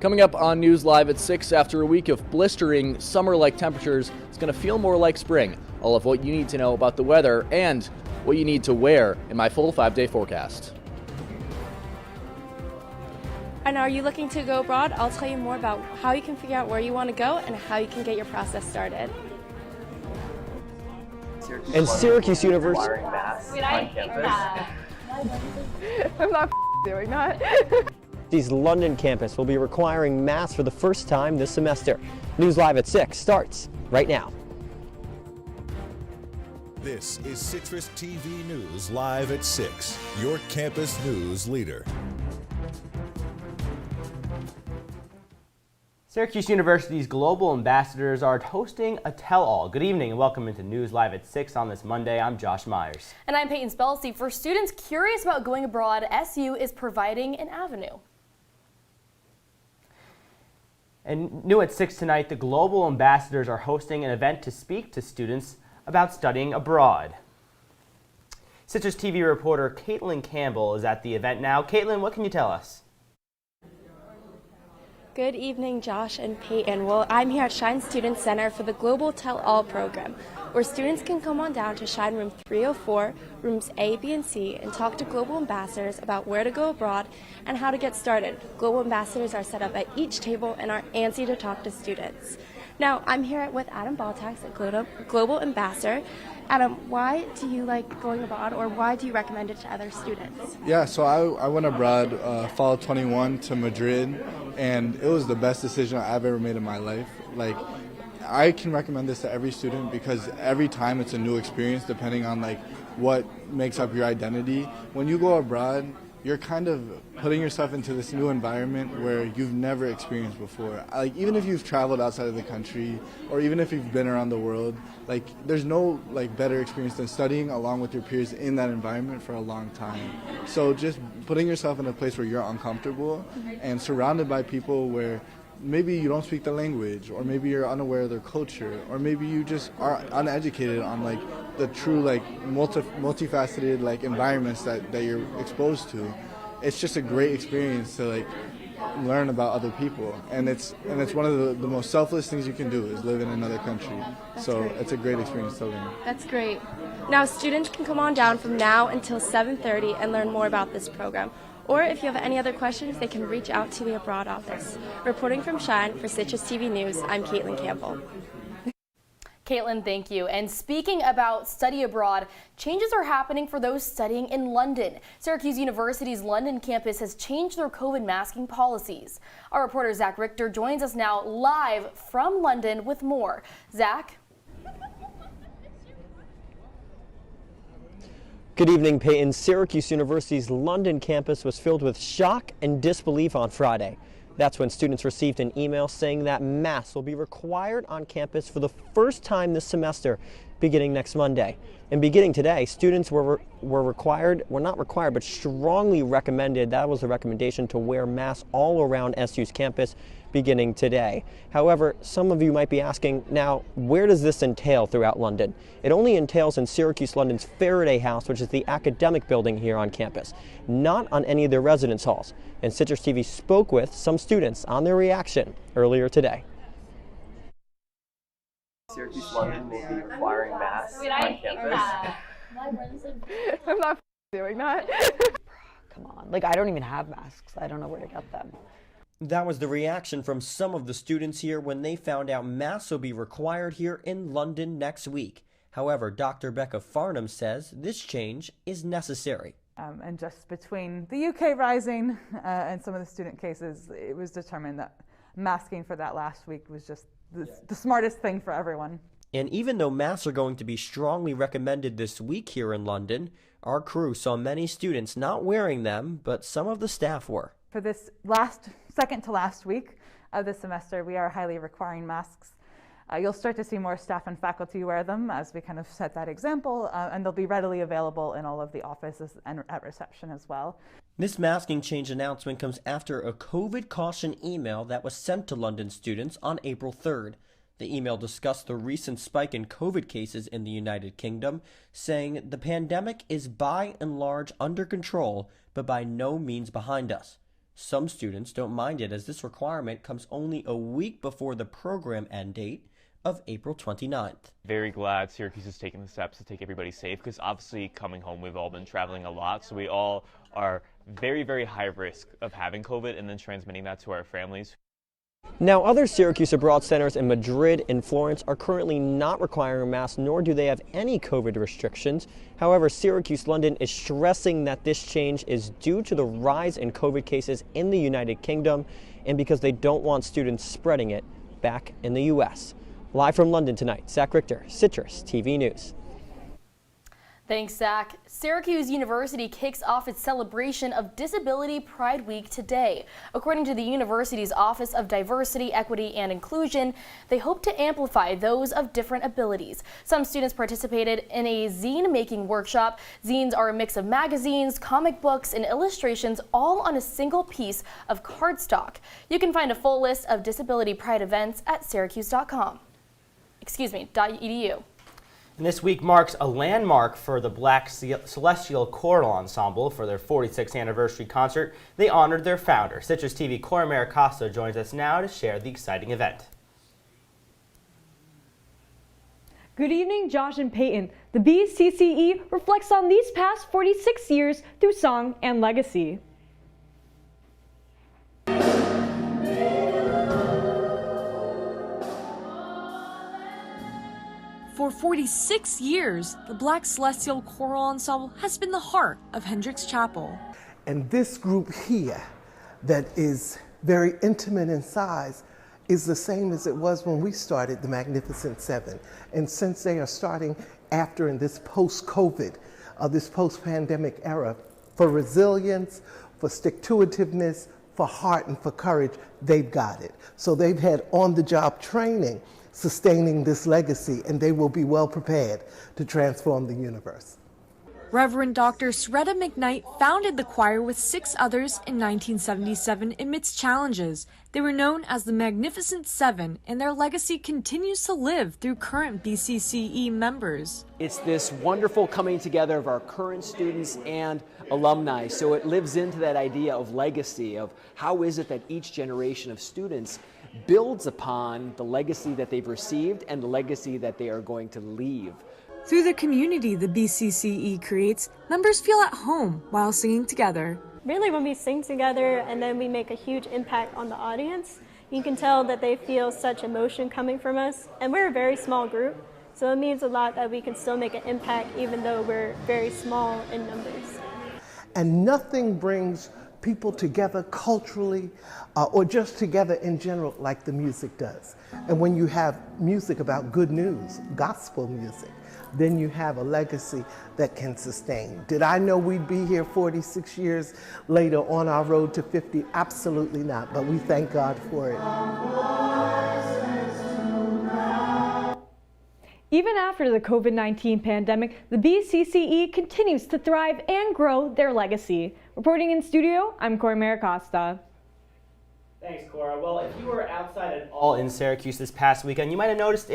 Coming up on News Live at 6, after a week of blistering summer-like temperatures, it's going to feel more like spring. All of what you need to know about the weather and what you need to wear in my full 5-day forecast. And are you looking to go abroad? I'll tell you more about how you can figure out where you want to go and how you can get your process started. And Syracuse University. I'm not doing that. London campus will be requiring masks for the first time this semester. News Live at 6 starts right now. This is CitrusTV News Live at 6, your campus news leader. Syracuse University's global ambassadors are hosting a tell-all. Good evening and welcome into News Live at 6 on this Monday. I'm Josh Meyers. And I'm Peyton Spellacy. For students curious about going abroad, SU is providing an avenue. And new at 6 tonight, the global ambassadors are hosting an event to speak to students about studying abroad. CitrusTV reporter Caitlin Campbell is at the event now. Caitlin, what can you tell us? Good evening, Josh and Peyton. Well, I'm here at Shine Student Center for the Global Tell-All program, where students can come on down to Shine Room 304, rooms A, B, and C, and talk to global ambassadors about where to go abroad and how to get started. Global ambassadors are set up at each table and are antsy to talk to students. Now, I'm here with Adam Baltax, a global ambassador. Adam, why do you like going abroad, or why do you recommend it to other students? Yeah, so I went abroad fall 21 to Madrid, and it was the best decision I've ever made in my life. Like, I can recommend this to every student because every time it's a new experience depending on like what makes up your identity. When you go abroad, you're kind of putting yourself into this new environment where you've never experienced before. Like, even if you've traveled outside of the country, or even if you've been around the world, like, there's no like better experience than studying along with your peers in that environment for a long time. So just putting yourself in a place where you're uncomfortable and surrounded by people where maybe you don't speak the language, or maybe you're unaware of their culture, or maybe you just are uneducated on like the true like multifaceted like environments that you're exposed to. It's just a great experience to like learn about other people, and it's one of the most selfless things you can do is live in another country. So it's a great experience to learn. That's great. Now, students can come on down from now until 7:30 and learn more about this program. Or if you have any other questions, they can reach out to the abroad office. Reporting from Shine for CitrusTV News, I'm Caitlin Campbell. Caitlin, thank you. And speaking about study abroad, changes are happening for those studying in London. Syracuse University's London campus has changed their COVID masking policies. Our reporter Zach Richter joins us now live from London with more. Zach? Good evening, Peyton. Syracuse University's London campus was filled with shock and disbelief on Friday. That's when students received an email saying that masks will be required on campus for the first time this semester, beginning next Monday. And beginning today, students were not required, but strongly recommended, that was the recommendation, to wear masks all around SU's campus beginning today. However, some of you might be asking, now, where does this entail throughout London? It only entails in Syracuse London's Faraday House, which is the academic building here on campus, not on any of their residence halls. And CitrusTV spoke with some students on their reaction earlier today. Syracuse London may be requiring masks on campus. I'm not doing that. Come on, like, I don't even have masks. I don't know where to get them. That was the reaction from some of the students here when they found out masks will be required here in London next week. However, Dr. Becca Farnham says this change is necessary. And just between the UK rising and some of the student cases, it was determined that masking for that last week was just the smartest thing for everyone. And even though masks are going to be strongly recommended this week here in London, our crew saw many students not wearing them, but some of the staff were. For this second to last week of the semester, we are highly requiring masks. You'll start to see more staff and faculty wear them as we kind of set that example, and they'll be readily available in all of the offices and at reception as well. This masking change announcement comes after a COVID caution email that was sent to London students on April 3rd. The email discussed the recent spike in COVID cases in the United Kingdom, saying the pandemic is by and large under control, but by no means behind us. Some students don't mind it, as this requirement comes only a week before the program end date of April 29th. Very glad Syracuse is taking the steps to take everybody safe, because obviously coming home we've all been traveling a lot, so we all are very, very high risk of having COVID and then transmitting that to our families. Now, other Syracuse Abroad centers in Madrid and Florence are currently not requiring masks, nor do they have any COVID restrictions. However, Syracuse London is stressing that this change is due to the rise in COVID cases in the United Kingdom and because they don't want students spreading it back in the U.S. Live from London tonight, Zach Richter, Citrus TV News. Thanks, Zach. Syracuse University kicks off its celebration of Disability Pride Week today. According to the university's Office of Diversity, Equity, and Inclusion, they hope to amplify those of different abilities. Some students participated in a zine-making workshop. Zines are a mix of magazines, comic books, and illustrations, all on a single piece of cardstock. You can find a full list of Disability Pride events at syracuse.com. .edu. And this week marks a landmark for the Black Celestial Choral Ensemble. For their 46th anniversary concert, they honored their founder. Citrus TV Cora Maricosta joins us now to share the exciting event. Good evening, Josh and Peyton. The BCCE reflects on these past 46 years through song and legacy. For 46 years, the Black Celestial Choral Ensemble has been the heart of Hendricks Chapel. And this group here, that is very intimate in size, is the same as it was when we started the Magnificent Seven. And since they are starting after in this post-COVID, this post-pandemic era, for resilience, for stick-to-itiveness, for heart and for courage, they've got it. So they've had on-the-job training sustaining this legacy, and they will be well prepared to transform the universe. Reverend Dr. Sreda McKnight founded the choir with 6 others in 1977 amidst challenges. They were known as the Magnificent Seven, and their legacy continues to live through current BCCE members. It's this wonderful coming together of our current students and alumni, so it lives into that idea of legacy, of how is it that each generation of students builds upon the legacy that they've received and the legacy that they are going to leave. Through the community the BCCE creates, members feel at home while singing together. Really, when we sing together and then we make a huge impact on the audience, you can tell that they feel such emotion coming from us. And we're a very small group, so it means a lot that we can still make an impact even though we're very small in numbers. And nothing brings people together culturally or just together in general like the music does. And when you have music about good news, gospel music, then you have a legacy that can sustain. Did I know we'd be here 46 years later on our road to 50? Absolutely not, but we thank God for it. Even after the COVID-19 pandemic, the BCCE continues to thrive and grow their legacy. Reporting in studio, I'm Cora Maricosta. Thanks, Cora. Well, if you were outside at all in Syracuse this past weekend, you might have noticed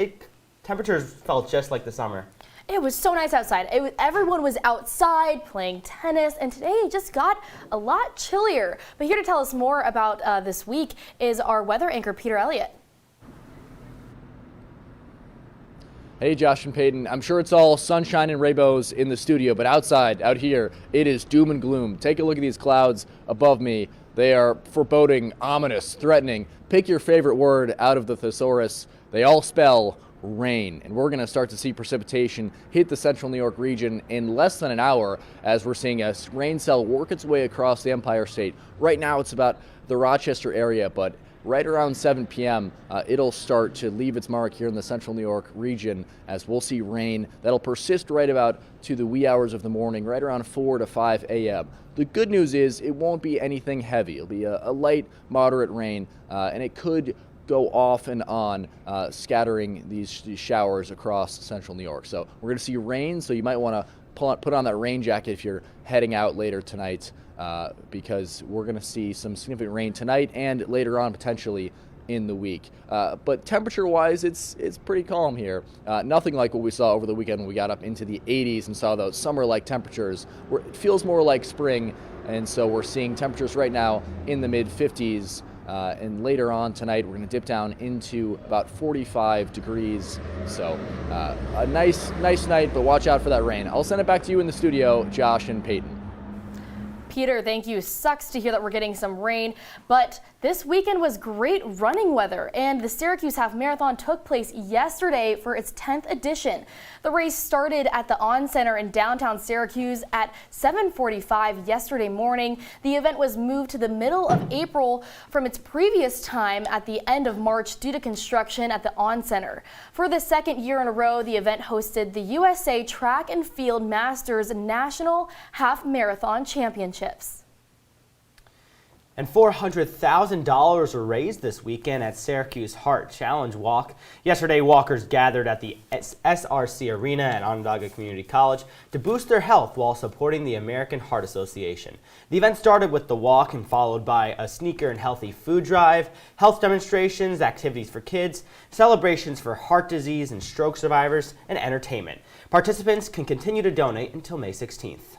temperatures felt just like the summer. It was so nice outside. Everyone was outside playing tennis, and today it just got a lot chillier. But here to tell us more about this week is our weather anchor, Peter Elliott. Hey, Josh and Peyton. I'm sure it's all sunshine and rainbows in the studio, but outside, out here, it is doom and gloom. Take a look at these clouds above me. They are foreboding, ominous, threatening. Pick your favorite word out of the thesaurus. They all spell rain, and we're going to start to see precipitation hit the central New York region in less than an hour as we're seeing a rain cell work its way across the Empire State. Right now, it's about the Rochester area, but right around 7 p.m., it'll start to leave its mark here in the central New York region as we'll see rain that'll persist right about to the wee hours of the morning, right around 4 to 5 a.m. The good news is it won't be anything heavy. It'll be a light, moderate rain, and it could go off and on, scattering these showers across central New York. So we're going to see rain, so you might want to put on that rain jacket if you're heading out later tonight, because we're going to see some significant rain tonight and later on potentially in the week. But temperature-wise, it's pretty calm here. Nothing like what we saw over the weekend when we got up into the 80s and saw those summer-like temperatures, where it feels more like spring and so we're seeing temperatures right now in the mid-50s. And later on tonight, we're going to dip down into about 45 degrees. So a nice night, but watch out for that rain. I'll send it back to you in the studio, Josh and Peyton. Peter, thank you. Sucks to hear that we're getting some rain, but this weekend was great running weather, and the Syracuse Half Marathon took place yesterday for its 10th edition. The race started at the On Center in downtown Syracuse at 7:45 yesterday morning. The event was moved to the middle of April from its previous time at the end of March due to construction at the On Center. For the second year in a row, the event hosted the USA Track and Field Masters National Half Marathon Championship. And $400,000 were raised this weekend at Syracuse Heart Challenge Walk. Yesterday, walkers gathered at the SRC Arena at Onondaga Community College to boost their health while supporting the American Heart Association. The event started with the walk and followed by a sneaker and healthy food drive, health demonstrations, activities for kids, celebrations for heart disease and stroke survivors, and entertainment. Participants can continue to donate until May 16th.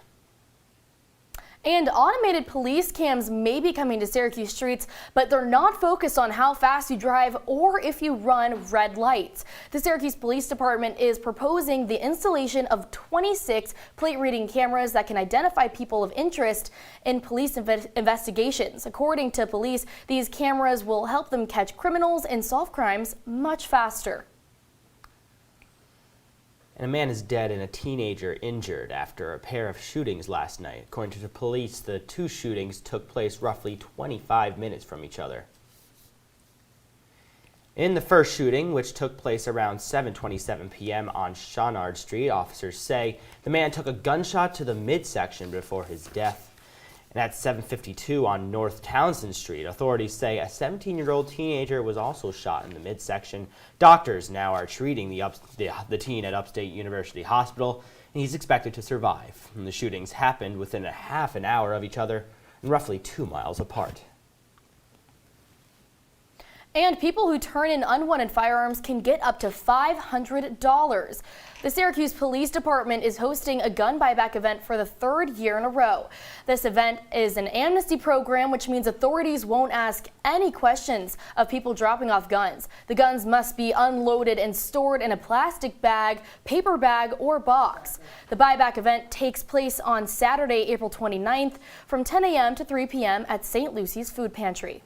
And automated police cams may be coming to Syracuse streets, but they're not focused on how fast you drive or if you run red lights. The Syracuse Police Department is proposing the installation of 26 plate reading cameras that can identify people of interest in police investigations. According to police, these cameras will help them catch criminals and solve crimes much faster. And a man is dead and a teenager injured after a pair of shootings last night. According to the police, the two shootings took place roughly 25 minutes from each other. In the first shooting, which took place around 7:27 p.m. on Chouinard Street, officers say the man took a gunshot to the midsection before his death. And at 7:52 on North Townsend Street, authorities say a 17-year-old teenager was also shot in the midsection. Doctors now are treating the teen at Upstate University Hospital, and he's expected to survive. And the shootings happened within a half an hour of each other and roughly 2 miles apart. And people who turn in unwanted firearms can get up to $500. The Syracuse Police Department is hosting a gun buyback event for the third year in a row. This event is an amnesty program, which means authorities won't ask any questions of people dropping off guns. The guns must be unloaded and stored in a plastic bag, paper bag, or box. The buyback event takes place on Saturday, April 29th from 10 a.m. to 3 p.m. at St. Lucy's Food Pantry.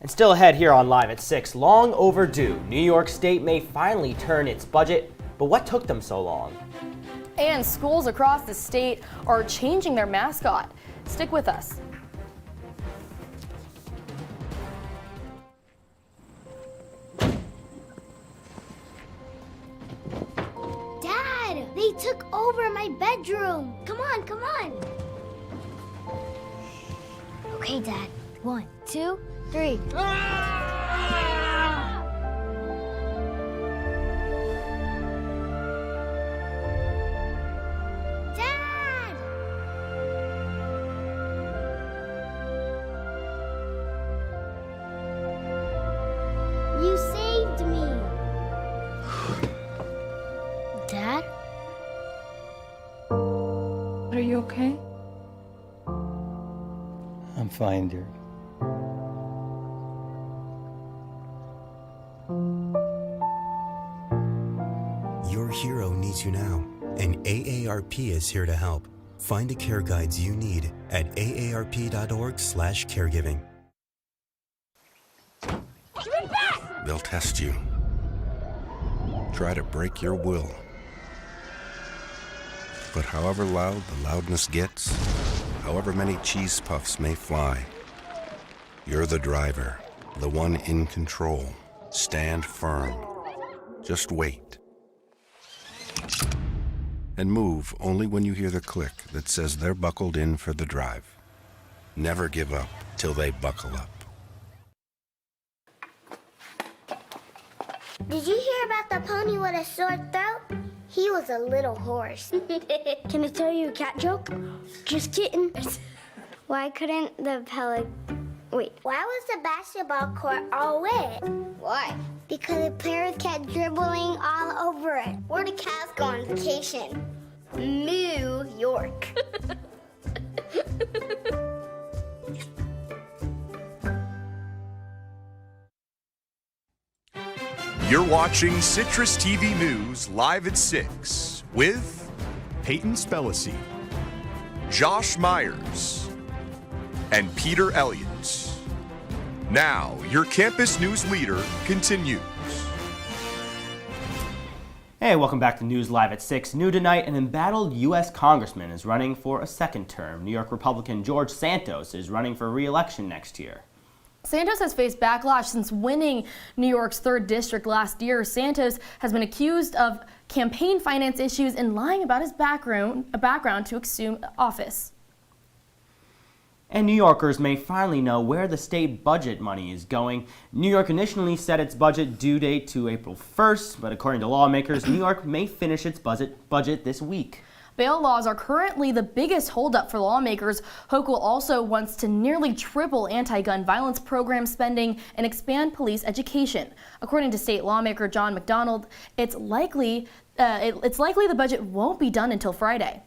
And still ahead here on Live at 6, long overdue. New York State may finally turn its budget, but what took them so long? And schools across the state are changing their mascot. Stick with us. Dad, they took over my bedroom. Come on, come on. Okay, Dad. 1, 2, 3. Dad! You saved me. Dad? Are you okay? I'm fine, dear. Your hero needs you now, and AARP is here to help. Find the care guides you need at aarp.org/caregiving. They'll test you. Try to break your will. But however loud the loudness gets, however many cheese puffs may fly, you're the driver, the one in control. Stand firm. Just wait. And move only when you hear the click that says they're buckled in for the drive. Never give up till they buckle up. Did you hear about the pony with a sore throat? He was a little horse. Can I tell you a cat joke? Just kidding. Why couldn't the Why was the basketball court all wet? Why? Because the players kept dribbling all over it. Where did cats go on vacation? New York. You're watching Citrus TV News live at 6 with Peyton Spellacy, Josh Meyers, and Peter Elliott. Now, your campus news leader continues. Hey, welcome back to News Live at 6. New tonight, an embattled U.S. congressman is running for a second term. New York Republican George Santos is running for re-election next year. Santos has faced backlash since winning New York's 3rd district last year. Santos has been accused of campaign finance issues and lying about his background to assume office. And New Yorkers may finally know where the state budget money is going. New York initially set its budget due date to April 1st, but according to lawmakers, New York may finish its budget this week. Bail laws are currently the biggest holdup for lawmakers. Hochul also wants to nearly triple anti-gun violence program spending and expand police education. According to state lawmaker John McDonald, it's likely the budget won't be done until Friday.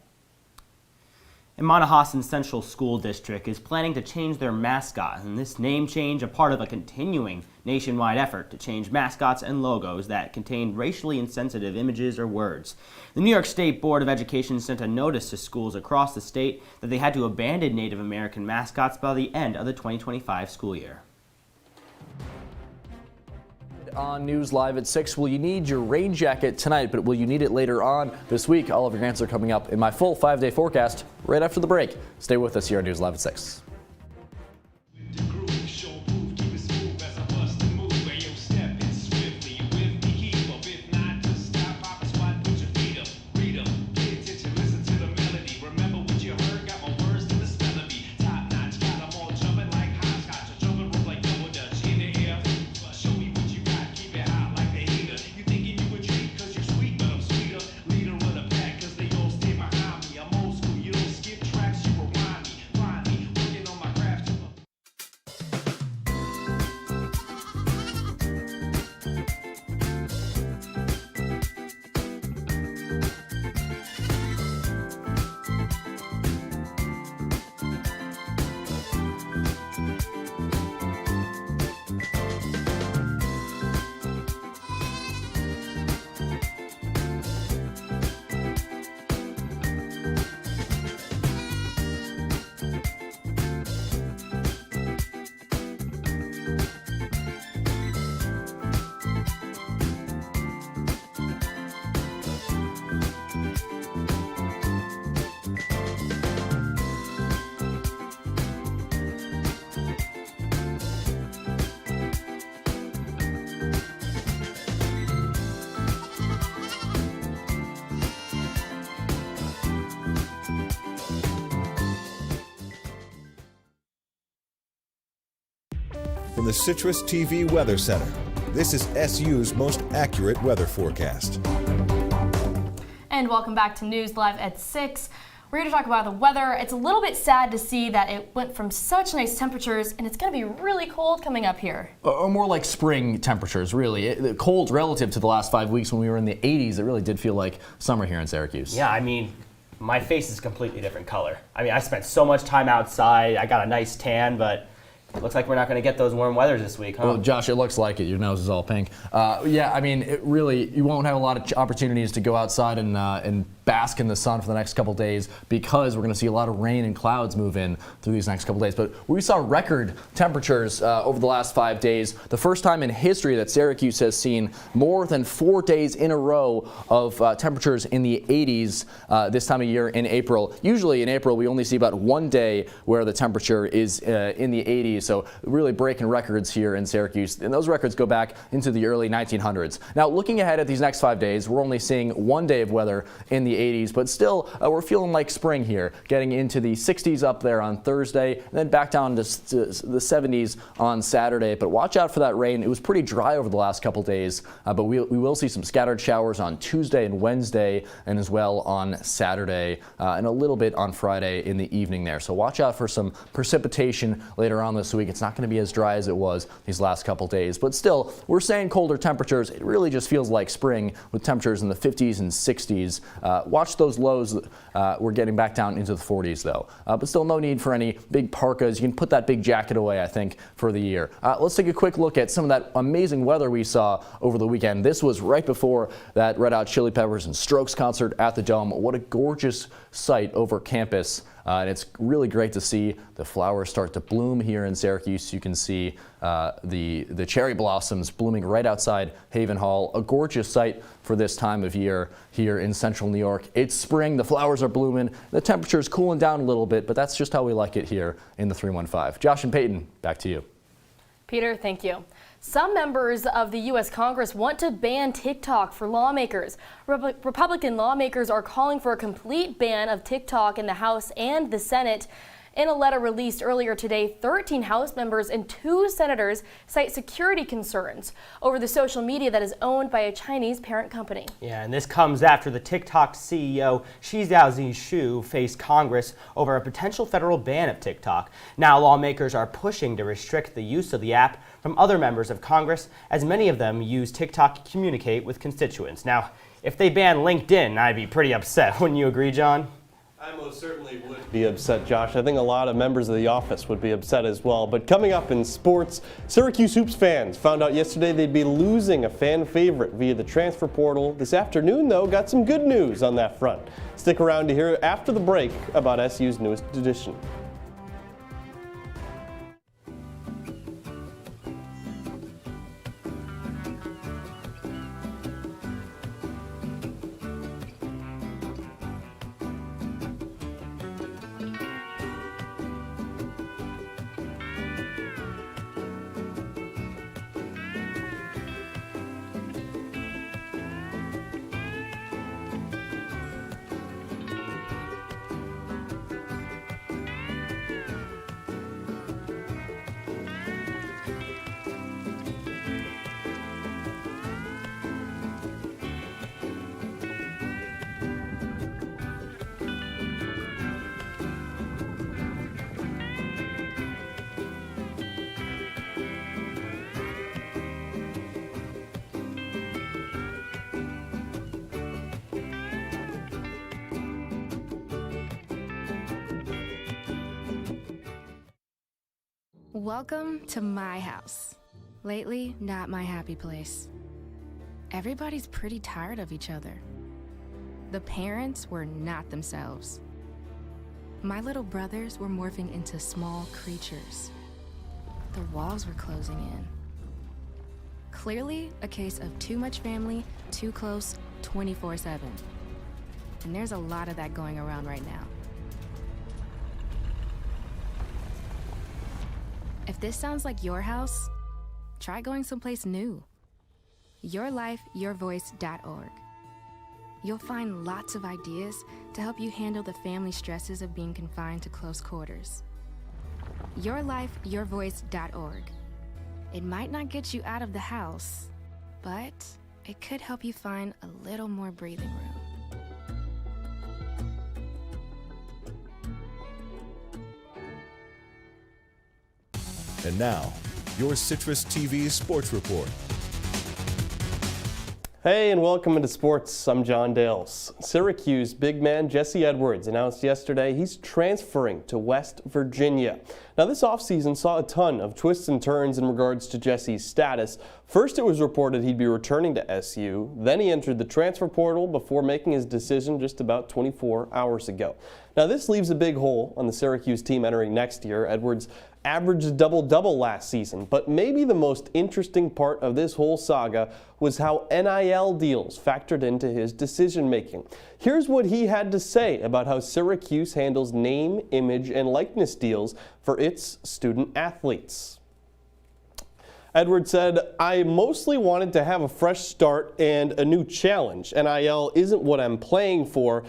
And Manahassan Central School District is planning to change their mascot, and this name change a part of a continuing nationwide effort to change mascots and logos that contain racially insensitive images or words. The New York State Board of Education sent a notice to schools across the state that they had to abandon Native American mascots by the end of the 2025 school year. On News Live at 6, will you need your rain jacket tonight, but will you need it later on this week? All of your answers are coming up in my full 5-day forecast right after the break. Stay with us here on News Live at 6. From the Citrus TV Weather Center, this is SU's most accurate weather forecast. And welcome back to News Live at 6. We're here to talk about the weather. It's a little bit sad to see that it went from such nice temperatures, and it's going to be really cold coming up here. More like spring temperatures, really. Cold relative to the last 5 weeks when we were in the 80s. It really did feel like summer here in Syracuse. Yeah, I mean, my face is a completely different color. I mean, I spent so much time outside. I got a nice tan, but it looks like we're not going to get those warm weathers this week, huh? Well, Josh, it looks like it. Your nose is all pink. Yeah, I mean, it really, you won't have a lot of opportunities to go outside and bask in the sun for the next couple days because we're going to see a lot of rain and clouds move in through these next couple days. But we saw record temperatures over the last 5 days. The first time in history that Syracuse has seen more than 4 days in a row of temperatures in the 80s this time of year in April. Usually in April, we only see about 1 day where the temperature is in the 80s. So really breaking records here in Syracuse. And those records go back into the early 1900s. Now, looking ahead at these next 5 days, we're only seeing 1 day of weather in the 80s, but still we're feeling like spring here, getting into the 60s up there on Thursday, and then back down to the 70s on Saturday. But watch out for that rain. It was pretty dry over the last couple days, but we will see some scattered showers on Tuesday and Wednesday, and as well on Saturday, and a little bit on Friday in the evening there. So watch out for some precipitation later on this week. It's not going to be as dry as it was these last couple days, but still, we're saying colder temperatures. It really just feels like spring with temperatures in the 50s and 60s watch those lows. We're getting back down into the 40s though, but still no need for any big parkas. You can put that big jacket away, I think, for the year. Let's take a quick look at some of that amazing weather we saw over the weekend. This was right before that Red Hot Chili Peppers and Strokes concert at the Dome. What a gorgeous sight over campus. And it's really great to see the flowers start to bloom here in Syracuse. You can see the cherry blossoms blooming right outside Haven Hall. A gorgeous sight for this time of year here in central New York. It's spring, the flowers are blooming, the temperature's cooling down a little bit, but that's just how we like it here in the 315. Josh and Peyton, back to you. Peter, thank you. Some members of the U.S. Congress want to ban TikTok for lawmakers. Republican lawmakers are calling for a complete ban of TikTok in the House and the Senate. In a letter released earlier today, 13 House members and 2 senators cite security concerns over the social media that is owned by a Chinese parent company. Yeah, and this comes after the TikTok CEO Xi Zhu faced Congress over a potential federal ban of TikTok. Now lawmakers are pushing to restrict the use of the app from other members of Congress, as many of them use TikTok to communicate with constituents. Now, if they ban LinkedIn, I'd be pretty upset. Wouldn't you agree, John? I most certainly would be upset, Josh. I think a lot of members of the office would be upset as well. But coming up in sports, Syracuse Hoops fans found out yesterday they'd be losing a fan favorite via the transfer portal. This afternoon, though, got some good news on that front. Stick around to hear after the break about SU's newest addition. Welcome to my house. Lately, not my happy place. Everybody's pretty tired of each other. The parents were not themselves. My little brothers were morphing into small creatures. The walls were closing in. Clearly, a case of too much family, too close, 24/7. And there's a lot of that going around right now. If this sounds like your house, try going someplace new. YourLifeYourVoice.org. You'll find lots of ideas to help you handle the family stresses of being confined to close quarters. YourLifeYourVoice.org. It might not get you out of the house, but it could help you find a little more breathing room. And now, your Citrus TV Sports Report. Hey, and welcome into sports. I'm John Dales. Syracuse big man Jesse Edwards announced yesterday he's transferring to West Virginia. Now, this offseason saw a ton of twists and turns in regards to Jesse's status. First, it was reported he'd be returning to SU. Then he entered the transfer portal before making his decision just about 24 hours ago. Now, this leaves a big hole on the Syracuse team entering next year. Edwards averaged a double-double last season, but maybe the most interesting part of this whole saga was how NIL deals factored into his decision-making. Here's what he had to say about how Syracuse handles name, image, and likeness deals for its student athletes. Edwards said, "I mostly wanted to have a fresh start and a new challenge. NIL isn't what I'm playing for.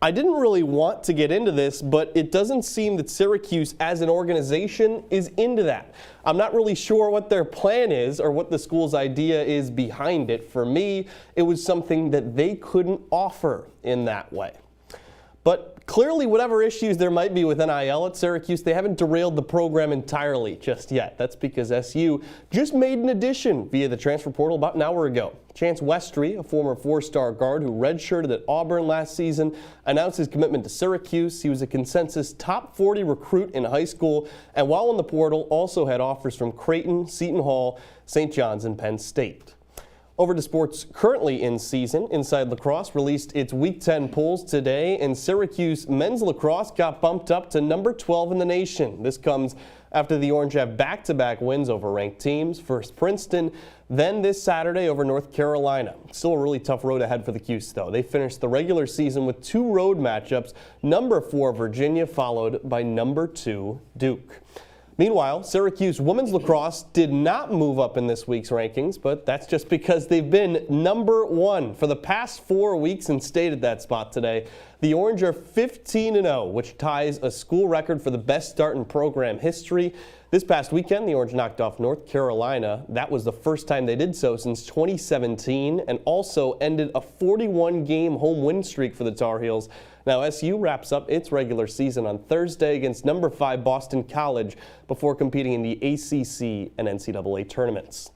I didn't really want to get into this, but it doesn't seem that Syracuse as an organization is into that. I'm not really sure what their plan is or what the school's idea is behind it. For me, it was something that they couldn't offer in that way." But clearly, whatever issues there might be with NIL at Syracuse, they haven't derailed the program entirely just yet. That's because SU just made an addition via the transfer portal about an hour ago. Chance Westry, a former four-star guard who redshirted at Auburn last season, announced his commitment to Syracuse. He was a consensus top 40 recruit in high school, and while in the portal, also had offers from Creighton, Seton Hall, St. John's, and Penn State. Over to sports currently in season. Inside Lacrosse released its Week 10 polls today, and Syracuse men's lacrosse got bumped up to number 12 in the nation. This comes after the Orange have back-to-back wins over ranked teams. First Princeton, then this Saturday over North Carolina. Still a really tough road ahead for the Cuse, though. They finished the regular season with 2 road matchups, number 4 Virginia, followed by number 2 Duke. Meanwhile, Syracuse women's lacrosse did not move up in this week's rankings, but that's just because they've been number 1 for the past 4 weeks and stayed at that spot today. The Orange are 15-0, which ties a school record for the best start in program history. This past weekend, the Orange knocked off North Carolina. That was the first time they did so since 2017, and also ended a 41-game home win streak for the Tar Heels. Now, SU wraps up its regular season on Thursday against number 5 Boston College before competing in the ACC and NCAA tournaments.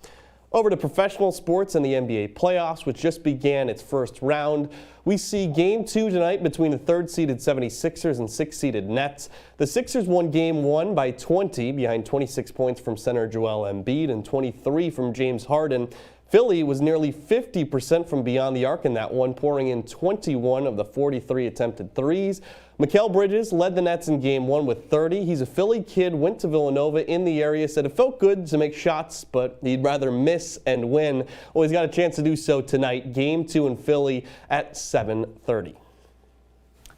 Over to professional sports and the NBA playoffs, which just began its first round. We see Game 2 tonight between the 3rd-seeded 76ers and 6th-seeded Nets. The Sixers won Game 1 by 20, behind 26 points from center Joel Embiid and 23 from James Harden. Philly was nearly 50% from beyond the arc in that one, pouring in 21 of the 43 attempted threes. Mikal Bridges led the Nets in Game 1 with 30. He's a Philly kid, went to Villanova in the area, said it felt good to make shots, but he'd rather miss and win. Well, he's got a chance to do so tonight, Game 2 in Philly at 7:30.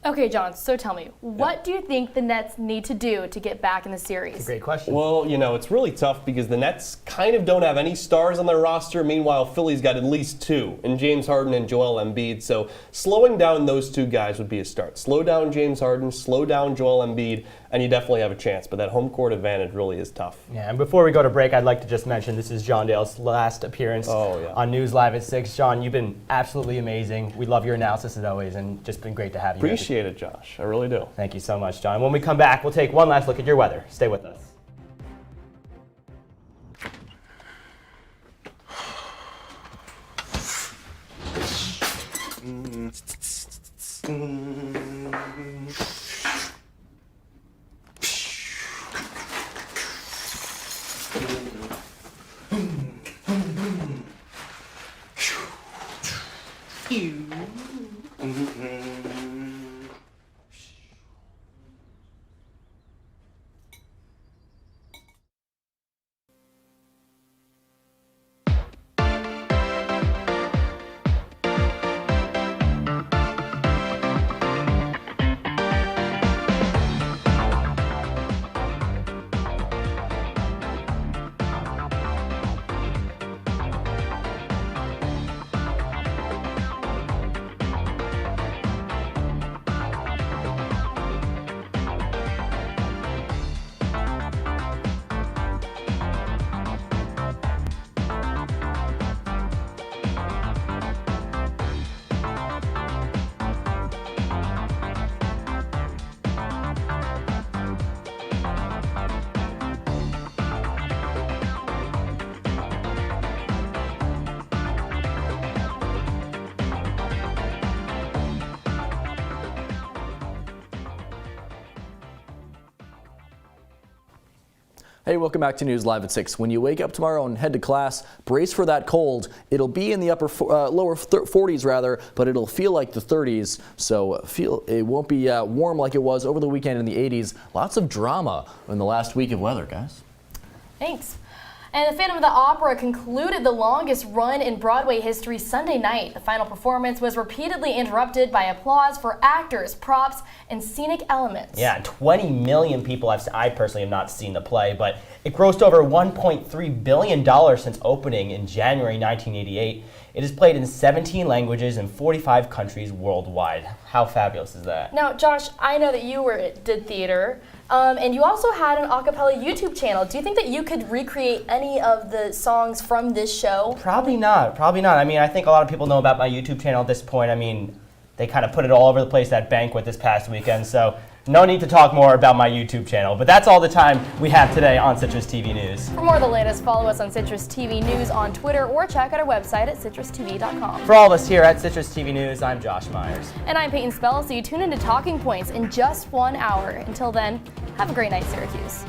Okay, John, so tell me, what do you think the Nets need to do to get back in the series? That's a great question. Well, you know, it's really tough because the Nets kind of don't have any stars on their roster. Meanwhile, Philly's got at least 2, in James Harden and Joel Embiid. So slowing down those 2 guys would be a start. Slow down James Harden, slow down Joel Embiid, and you definitely have a chance. But that home court advantage really is tough. Yeah, and before we go to break, I'd like to just mention this is John Dale's last appearance on News Live at 6. John, you've been absolutely amazing. We love your analysis as always, and just been great to have you. Appreciate it, Josh. I really do. Thank you so much, John. When we come back, we'll take one last look at your weather. Stay with us. Hey, welcome back to News Live at 6. When you wake up tomorrow and head to class, brace for that cold. It'll be in the lower 40s rather, but it'll feel like the 30s. So it won't be warm like it was over the weekend in the 80s. Lots of drama in the last week of weather, guys. Thanks. And the Phantom of the Opera concluded the longest run in Broadway history Sunday night. The final performance was repeatedly interrupted by applause for actors, props, and scenic elements. Yeah, 20 million people. I personally have not seen the play, but it grossed over $1.3 billion since opening in January 1988. It is played in 17 languages in 45 countries worldwide. How fabulous is that? Now, Josh, I know that you did theater, and you also had an a cappella YouTube channel. Do you think that you could recreate any of the songs from this show? Probably not. I mean, I think a lot of people know about my YouTube channel at this point. I mean, They kind of put it all over the place, that banquet this past weekend. So no need to talk more about my YouTube channel. But that's all the time we have today on Citrus TV News. For more of the latest, follow us on Citrus TV News on Twitter or check out our website at citrustv.com. For all of us here at Citrus TV News, I'm Josh Meyers. And I'm Peyton Spellacy. Tune into Talking Points in just 1 hour. Until then, have a great night, Syracuse.